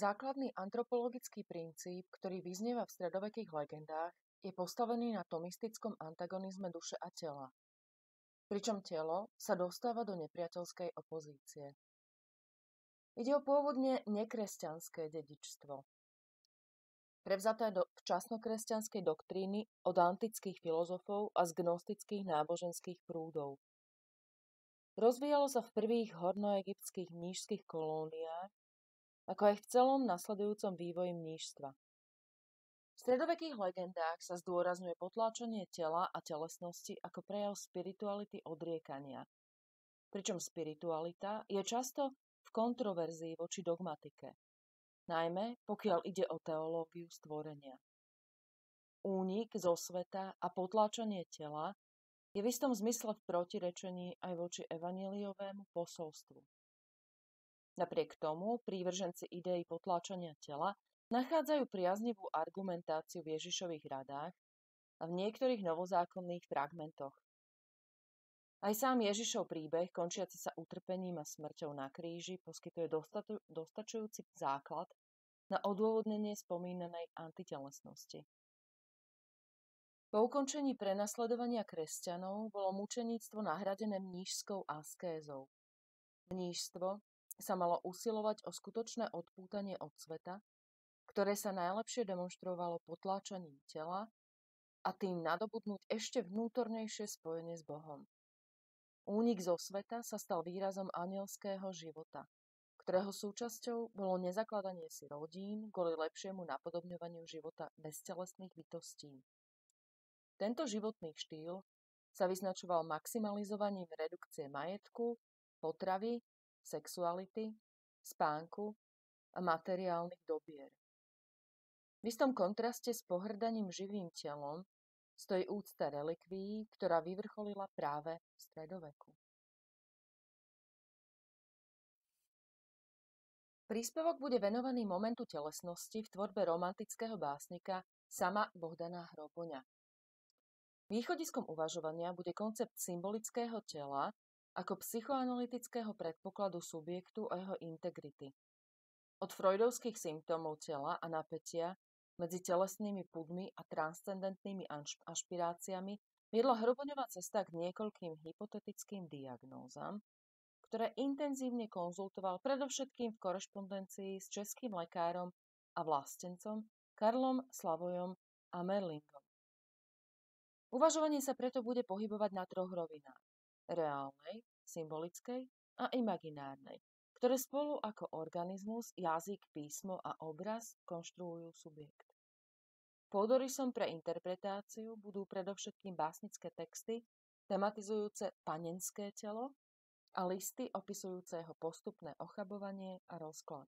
Základný antropologický princíp, ktorý vyznieva v stredovekých legendách, je postavený na tomistickom antagonizme duše a tela, pričom telo sa dostáva do nepriateľskej opozície. Ide o pôvodne nekresťanské dedičstvo, prevzaté do včasnokresťanskej doktríny od antických filozofov a z gnostických náboženských prúdov. Rozvíjalo sa v prvých hornoegyptských mníšskych kolóniách, ako aj v celom nasledujúcom vývoji mníšstva. V stredovekých legendách sa zdôrazňuje potláčanie tela a telesnosti ako prejav spirituality odriekania, pričom spiritualita je často v kontroverzii voči dogmatike, najmä pokiaľ ide o teológiu stvorenia. Únik zo sveta a potláčanie tela je v istom zmysle v protirečení aj voči evanjeliovému posolstvu. Napriek tomu prívrženci idei potláčania tela nachádzajú priaznivú argumentáciu v Ježišových radách a v niektorých novozákonných fragmentoch. Aj sám Ježišov príbeh, končiaci sa utrpením a smrťou na kríži, poskytuje dostačujúci základ na odôvodnenie spomínanej antitelesnosti. Po ukončení prenasledovania kresťanov bolo mučeníctvo nahradené mníšskou askézou. Mníšstvo sa malo usilovať o skutočné odpútanie od sveta, ktoré sa najlepšie demonštrovalo potláčaním tela a tým nadobudnúť ešte vnútornejšie spojenie s Bohom. Únik zo sveta sa stal výrazom anielského života, ktorého súčasťou bolo nezakladanie si rodín kvôli lepšiemu napodobňovaniu života beztelesných bytostí. Tento životný štýl sa vyznačoval maximalizovaním redukcie majetku, potravy, sexuality, spánku a materiálnych dobier. V istom kontraste s pohrdaním živým telom stojí úcta relikvií, ktorá vyvrcholila práve v stredoveku. Príspevok bude venovaný momentu telesnosti v tvorbe romantického básnika Sama Bohdana Hroboňa. Východiskom uvažovania bude koncept symbolického tela ako psychoanalytického predpokladu subjektu a jeho integrity. Od freudovských symptómov tela a napätia medzi telesnými pudmi a transcendentnými ašpiráciami viedla Hroboňová cesta k niekoľkým hypotetickým diagnózam, ktoré intenzívne konzultoval predovšetkým v korešpondencii s českým lekárom a vlastencom Karlom Slavojom a Merlingom. Uvažovanie sa preto bude pohybovať na troch rovinách: reálnej, symbolickej a imaginárnej, ktoré spolu ako organizmus, jazyk, písmo a obraz konštruujú subjekt. Pôdorysom pre interpretáciu budú predovšetkým básnické texty tematizujúce panenské telo a listy opisujúceho postupné ochabovanie a rozklad.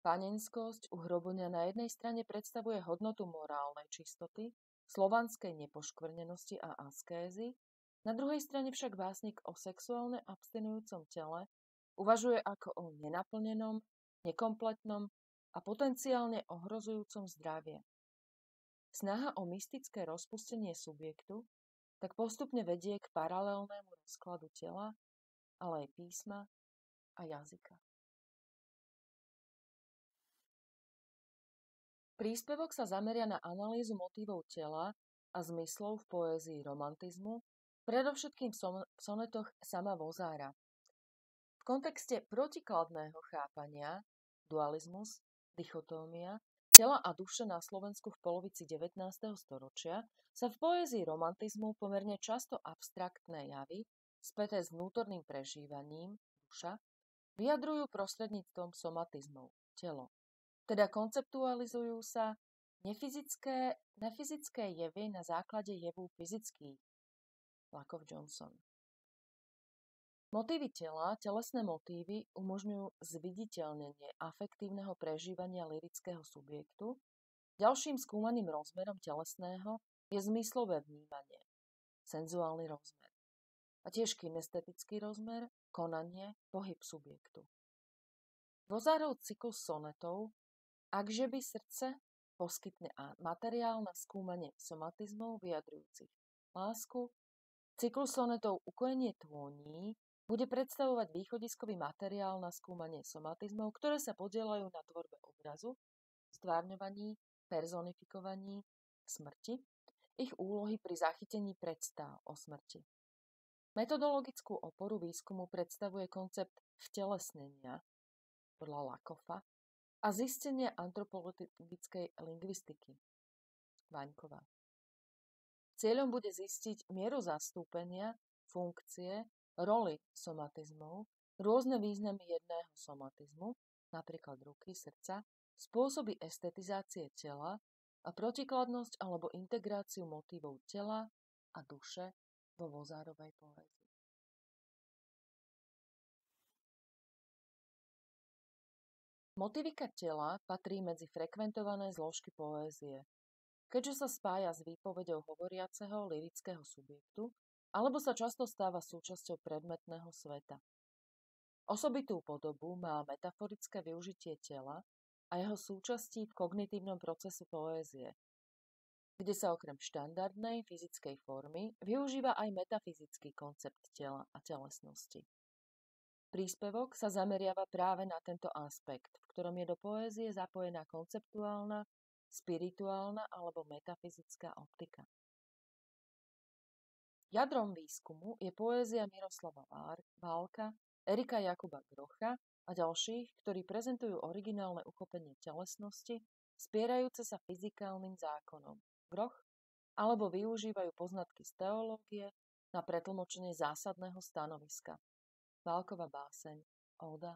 Panenskosť u Hroboňa na jednej strane predstavuje hodnotu morálnej čistoty, slovanskej nepoškvrnenosti a askézy, na druhej strane však básnik o sexuálne abstinujúcom tele uvažuje ako o nenaplnenom, nekompletnom a potenciálne ohrozujúcom zdravie. Snaha o mystické rozpustenie subjektu tak postupne vedie k paralelnému rozkladu tela, ale aj písma a jazyka. Príspevok sa zameria na analýzu motívov tela a zmyslov v poézii romantizmu, predovšetkým v sonetoch Sama Vozára. V kontexte protikladného chápania, dualizmus, dichotómia, tela a duše na Slovensku v polovici 19. storočia sa v poézii romantizmu pomerne často abstraktné javy, späté s vnútorným prežívaním, duša, vyjadrujú prostredníctvom somatizmov, telo. Teda konceptualizujú sa nefyzické javy na základe javu fyzických. Lakoff Johnson. Motívy tela, telesné motívy umožňujú zviditeľnenie afektívneho prežívania lyrického subjektu. Ďalším skúmaným rozmerom telesného je zmyslové vnímanie, senzuálny rozmer. A tiež kinestetický rozmer, konanie, pohyb subjektu. Vozárov cyklus sonetov Akžeby srdce poskytne materiál na skúmanie somatizmov vyjadrujúcich lásku, cyklus sonetov Ukojenie tôní Bude predstavovať východiskový materiál na skúmanie somatizmov, ktoré sa podieľajú na tvorbe obrazu, stvárňovaní, personifikovaní smrti, ich úlohy pri zachytení predstáv o smrti. Metodologickú oporu výskumu predstavuje koncept vtelesnenia podľa Lakoffa a zistenia antropologickej lingvistiky Vaňková. Cieľom bude zistiť mieru zastúpenia, funkcie, roli somatizmov, rôzne významy jedného somatizmu, napríklad ruky, srdca, spôsoby estetizácie tela a protikladnosť alebo integráciu motívov tela a duše vo Vozárovej poézii. Motivika tela patrí medzi frekventované zložky poézie, keďže sa spája s výpovedou hovoriaceho lyrického subjektu alebo sa často stáva súčasťou predmetného sveta. Osobitú podobu má metaforické využitie tela a jeho súčastí v kognitívnom procesu poézie, kde sa okrem štandardnej fyzickej formy využíva aj metafyzický koncept tela a telesnosti. Príspevok sa zameriava práve na tento aspekt, v ktorom je do poézie zapojená konceptuálna, spirituálna alebo metafyzická optika. Jadrom výskumu je poézia Miroslava Válka, Erika Jakuba Grocha a ďalších, ktorí prezentujú originálne uchopenie telesnosti, spierajúce sa fyzikálnym zákonom, Groch, alebo využívajú poznatky z teológie na pretlmočenie zásadného stanoviska. Válkova báseň Óda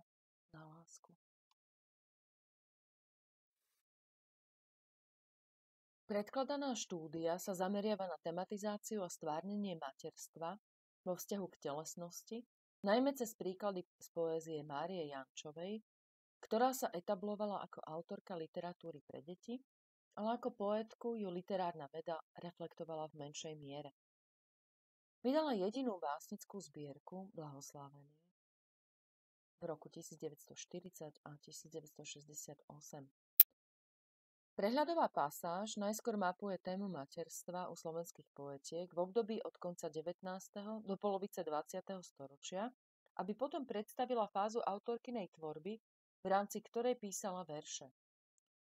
na lásku. Predkladaná štúdia sa zameriava na tematizáciu a stvárnenie materstva vo vzťahu k telesnosti, najmä cez príklady z poézie Márie Jančovej, ktorá sa etablovala ako autorka literatúry pre deti, ale ako poétku ju literárna veda reflektovala v menšej miere. Vydala jedinú básnickú zbierku Blahoslávený v roku 1940 a 1968. Prehľadová pasáž najskôr mapuje tému materstva u slovenských poetiek v období od konca 19. do polovice 20. storočia, aby potom predstavila fázu autorkynej tvorby, v rámci ktorej písala verše.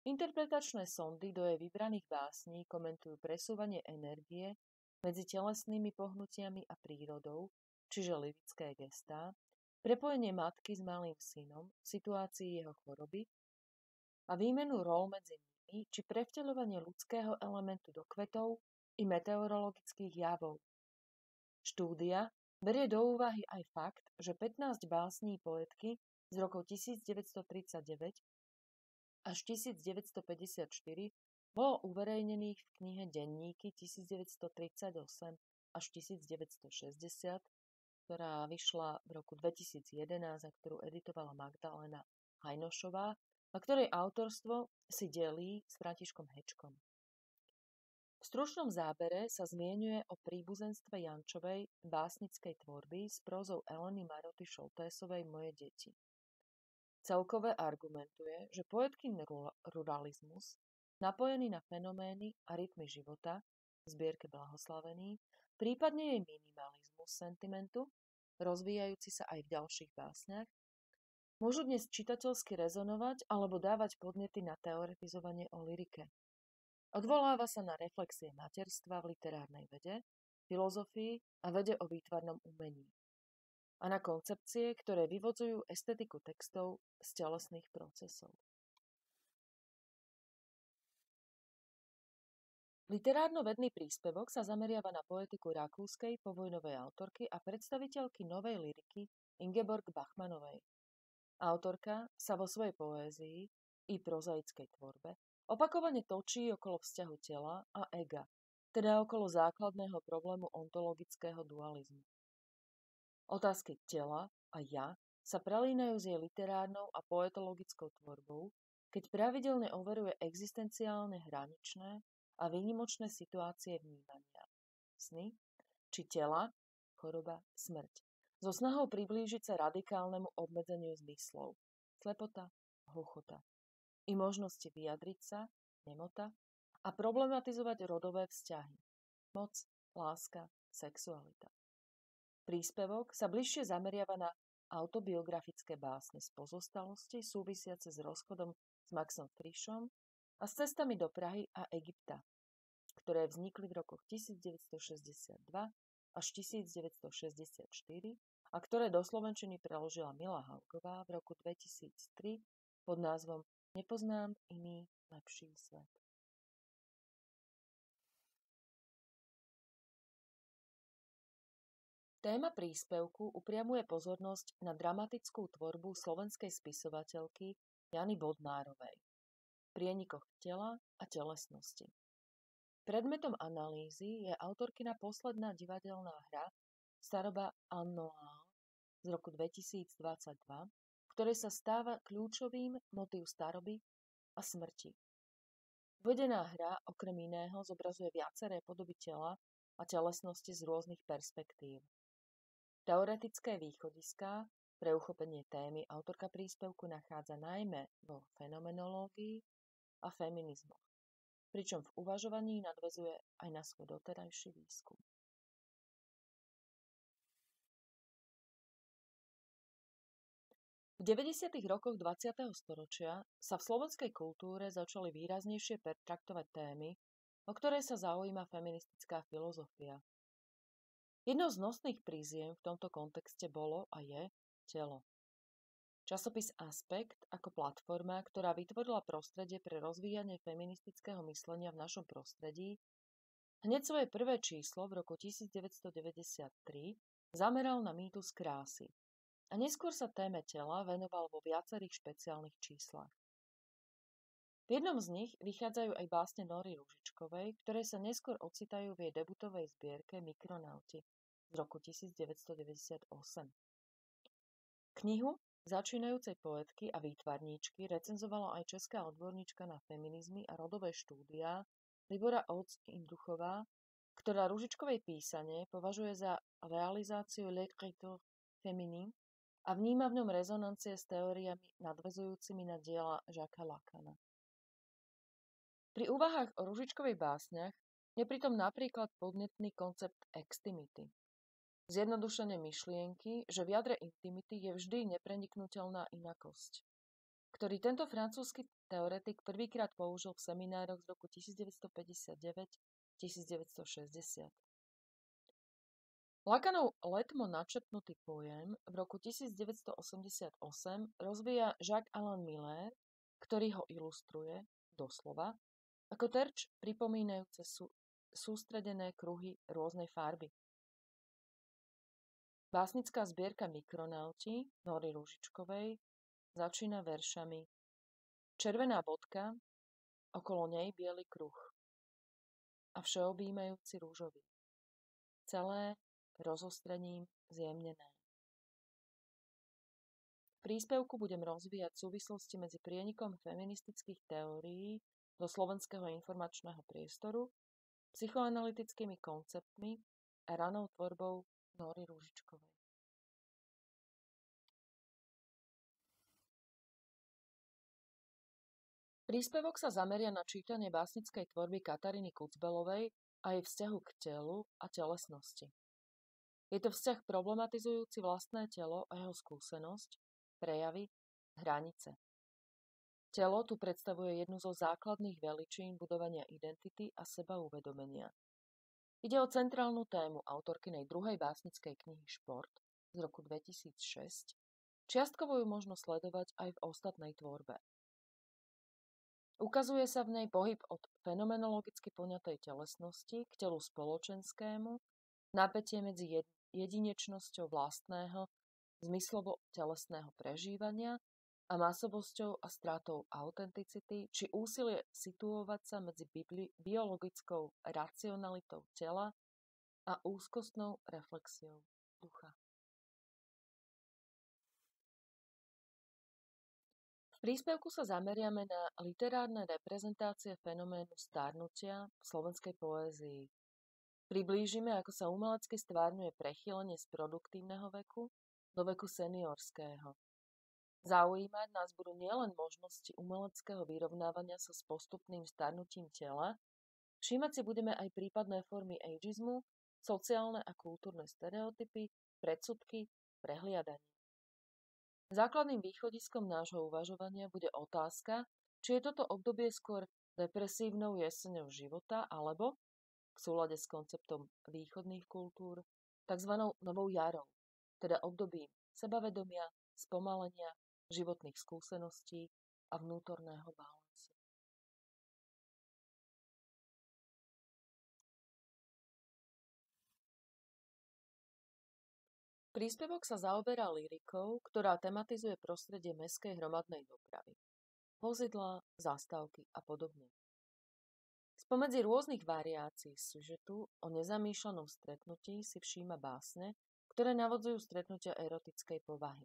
Interpretačné sondy do jej vybraných básní komentujú presúvanie energie medzi telesnými pohnutiami a prírodou, čiže lyrické gestá, prepojenie matky s malým synom v situácii jeho choroby a výmenu ról medzi či prevteľovanie ľudského elementu do kvetov i meteorologických javov. Štúdia berie do úvahy aj fakt, že 15 básní poetky z rokov 1939 až 1954 bolo uverejnených v knihe Denníky 1938 až 1960, ktorá vyšla v roku 2011 a ktorú editovala Magdalena Hajnošová, a ktorej autorstvo si delí s Františkom Hečkom. V stručnom zábere sa zmieňuje o príbuzenstve Jančovej básnickej tvorby s prózou Eleny Maroty Šoltésovej Moje deti. Celkové argumentuje, že poetkin ruralizmus, napojený na fenomény a rytmy života v zbierke Blahoslavený, prípadne jej minimalizmus sentimentu, rozvíjajúci sa aj v ďalších básniach, môžu dnes čitateľsky rezonovať alebo dávať podnety na teoretizovanie o lyrike. Odvoláva sa na reflexie materstva v literárnej vede, filozofii a vede o výtvarnom umení. A na koncepcie, ktoré vyvodzujú estetiku textov z telesných procesov. Literárno-vedný príspevok sa zameriava na poetiku rakúskej povojnovej autorky a predstaviteľky novej lyriky Ingeborg Bachmannovej. Autorka sa vo svojej poézii i prozaickej tvorbe opakovane točí okolo vzťahu tela a ega, teda okolo základného problému ontologického dualizmu. Otázky tela a ja sa prelínajú s jej literárnou a poetologickou tvorbou, keď pravidelne overuje existenciálne hraničné a výnimočné situácie vnímania. Sny, či tela, choroba, smrť. So snahou priblížiť sa radikálnemu obmedzeniu zmyslov, slepota, hluchota, i možnosti vyjadriť sa, nemota, a problematizovať rodové vzťahy, moc, láska, sexualita. Príspevok sa bližšie zameriava na autobiografické básne z pozostalosti súvisiace s rozchodom s Maxom Frišom a s cestami do Prahy a Egypta, ktoré vznikli v rokoch 1962 až 1964 a ktoré do slovenčiny preložila Mila Hauková v roku 2003 pod názvom Nepoznám iný lepší svet. Téma príspevku upriamuje pozornosť na dramatickú tvorbu slovenskej spisovateľky Jany Bodnárovej v prienikoch tela a telesnosti. Predmetom analýzy je autorkina posledná divadelná hra Staroba Annoál z roku 2022, v ktorej sa stáva kľúčovým motív staroby a smrti. Uvedená hra okrem iného zobrazuje viaceré podoby tela a telesnosti z rôznych perspektív. Teoretické východiská pre uchopenie témy autorka príspevku nachádza najmä vo fenomenológii a feminizmoch, pričom v uvažovaní nadväzuje aj na svoj doterajší výskum. V 90. rokoch 20. storočia sa v slovenskej kultúre začali výraznejšie pertraktovať témy, o ktoré sa zaujíma feministická filozofia. Jednou z nosných príziem v tomto kontexte bolo a je telo. Časopis Aspekt ako platforma, ktorá vytvorila prostredie pre rozvíjanie feministického myslenia v našom prostredí, hneď svoje prvé číslo v roku 1993 zameral na mýtus krásy a neskôr sa téme tela venoval vo viacerých špeciálnych číslach. V jednom z nich vychádzajú aj básne Nory Ružičkovej, ktoré sa neskôr ocitajú v jej debutovej zbierke Mikronauti z roku 1998. Knihu začínajúcej poetky a výtvarníčky recenzovala aj česká odborníčka na feminizmy a rodové štúdiá Libora Oc-Induchová, ktorá Ružičkovej písanie považuje za realizáciu l'écriture féminine a vníma v ňom rezonancie s teóriami nadväzujúcimi na diela Jacquesa Lacana. Pri úvahách o Ružičkovej básniach je pritom napríklad podnetný koncept extimity. Zjednodušenie myšlienky, že v jadre intimity je vždy nepreniknuteľná inakosť, ktorý tento francúzsky teoretik prvýkrát použil v seminároch z roku 1959-1960. Lacanov letmo načrtnutý pojem v roku 1988 rozvíja Jacques-Alain Miller, ktorý ho ilustruje, doslova, ako terč pripomínajúce sústredené kruhy rôznej farby. Básnická zbierka Mikronauti Nory Ružičkovej začína veršami Červená bodka, okolo nej biely kruh a všeobjímajúci rúžový. Celé rozostrením zjemnené. V príspevku budem rozvíjať súvislosti medzi prienikom feministických teórií do slovenského informačného priestoru, psychoanalytickými konceptmi a ranou tvorbou Nory Ružičkovej. Príspevok sa zameria na čítanie básnickej tvorby Kataríny Kucbelovej a jej vzťahu k telu a telesnosti. Je to vzťah problematizujúci vlastné telo a jeho skúsenosť, prejavy, hranice. Telo tu predstavuje jednu zo základných veličín budovania identity a sebauvedomenia. Ide o centrálnu tému autorkynej druhej básnickej knihy Šport z roku 2006. Čiastkovo ju možno sledovať aj v ostatnej tvorbe. Ukazuje sa v nej pohyb od fenomenologicky poňatej telesnosti k telu spoločenskému, napätie medzi jedinečnosťou vlastného, zmyslovo-telesného prežívania a masovosťou a stratou autenticity, či úsilie situovať sa medzi biologickou racionalitou tela a úzkostnou reflexiou ducha. V príspevku sa zameriame na literárne reprezentácie fenoménu starnutia v slovenskej poézii. Priblížime, ako sa umelecky stvárňuje prechýlenie z produktívneho veku do veku seniorského. Zaujímať nás budú nielen možnosti umeleckého vyrovnávania sa s postupným starnutím tela, všímať si budeme aj prípadné formy ageizmu sociálne a kultúrne stereotypy, predsudky, prehliadanie. Základným východiskom nášho uvažovania bude otázka, či je toto obdobie skôr depresívnou jeseňou života alebo, v súlade s konceptom východných kultúr, tzv. Novou jarou, teda obdobím sebavedomia, spomalenia, životných skúseností a vnútorného balansu. Príspevok sa zaoberá lyrikou, ktorá tematizuje prostredie mestskej hromadnej dopravy. Vozidlá, zastávky a podobne. Spomedzi rôznych variácií sužetu o nezamýšľanom stretnutí si všíma básne, ktoré navodzujú stretnutia erotickej povahy.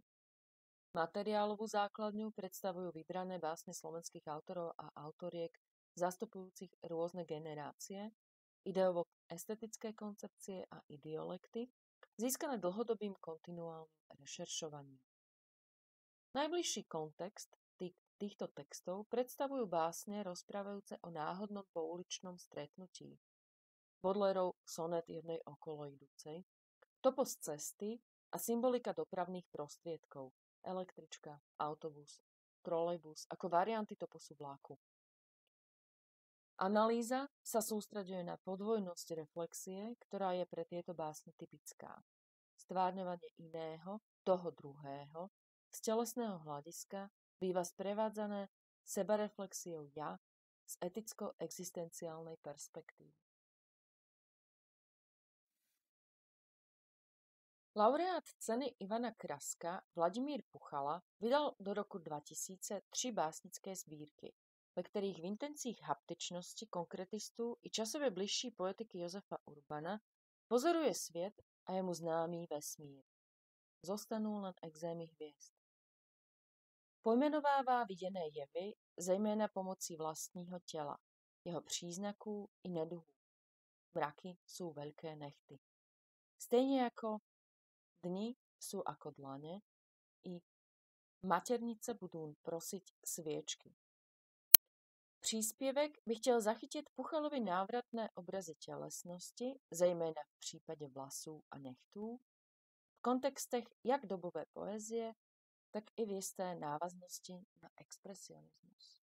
Materiálovú základňu predstavujú vybrané básne slovenských autorov a autoriek zastupujúcich rôzne generácie, ideovo-estetické koncepcie a ideolekty, získané dlhodobým kontinuálnym rešeršovaním. Najbližší kontext týchto textov predstavujú básne rozprávajúce o náhodnom pouličnom stretnutí. Baudelairov sonet jednej okoloidúcej, topos cesty a symbolika dopravných prostriedkov, električka, autobus, trolejbus ako varianty toposu vlaku. Analýza sa sústreďuje na podvojnosť reflexie, ktorá je pre tieto básne typická. Stvárňovanie iného, toho druhého, z telesného hľadiska býva sprevádzané sebareflexiou ja z eticko-existenciálnej perspektívy. Laureát ceny Ivana Kraska Vladimír Puchala vydal do roku 2000 3 básnické sbírky, ve ktorých v intenciích haptičnosti konkretistu i časově bližší poetiky Josefa Urbana pozoruje svět a je mu známý vesmír. Zostanú len exémy hviezd. Pojmenovává viděné jevy, zejména pomocí vlastního těla, jeho příznaků i neduhů. Mraky sú veľké nechty. Stejne ako dni sú ako dlane i maternice budú prosiť sviečky. Příspěvek by chtěl zachytit Puchalovi návratné obrazy tělesnosti, zejména v případě vlasů a nechtů, v kontextech jak dobové poezie, tak i v jisté návaznosti na expresionismus.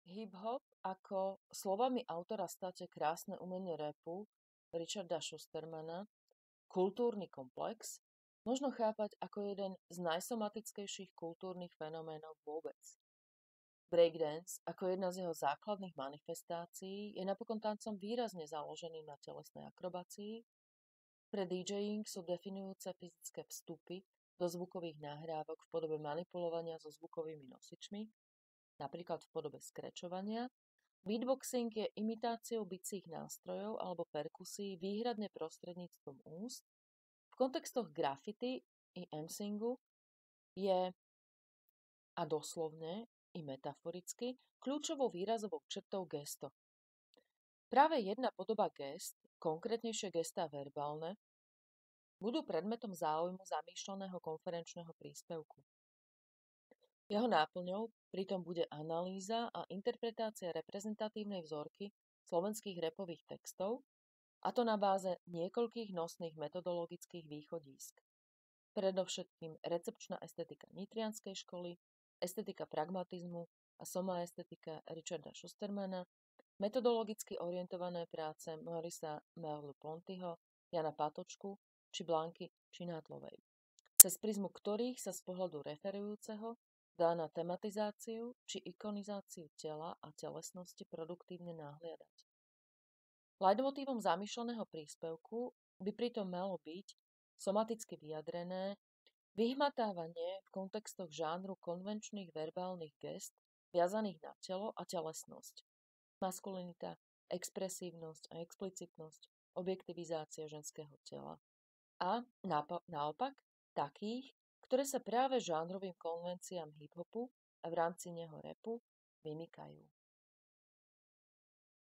Hip-hop ako slovami autora státe krásne umenie rapu Richarda Schustermana kultúrny komplex možno chápať ako jeden z najsomatickejších kultúrnych fenoménov vôbec. Breakdance, ako jedna z jeho základných manifestácií, je napokon tancom výrazne založený na telesnej akrobácii. Pre DJing sú definujúce fyzické vstupy do zvukových nahrávok v podobe manipulovania so zvukovými nosičmi, napríklad v podobe skrečovania. Beatboxing je imitáciou bicích nástrojov alebo perkusí výhradne prostredníctvom úst. V kontextoch graffiti i emsingu je a doslovne i metaforicky kľúčovou výrazovou črtou gesto. Práve jedna podoba gest, konkrétnejšie gestá verbálne, budú predmetom záujmu zamýšľaného konferenčného príspevku. Jeho náplňou pritom bude analýza a interpretácia reprezentatívnej vzorky slovenských rapových textov, a to na báze niekoľkých nosných metodologických východísk. Predovšetkým recepčná estetika nitrianskej školy, estetika pragmatizmu a somaestetika Richarda Schustermana, metodologicky orientované práce Maurica Merleau-Pontyho, Jana Patočku či Blanky Činátlovej, cez prizmu ktorých sa z pohľadu referujúceho dá na tematizáciu či ikonizáciu tela a telesnosti produktívne nahliadať. Leitmotívom zamýšľaného príspevku by pritom malo byť somaticky vyjadrené vyhmatávanie v kontextoch žánru konvenčných verbálnych gest viazaných na telo a telesnosť, maskulinita, expresívnosť a explicitnosť, objektivizácia ženského tela a naopak takých, ktoré sa práve žánrovým konvenciám hip-hopu a v rámci neho rapu vymykajú.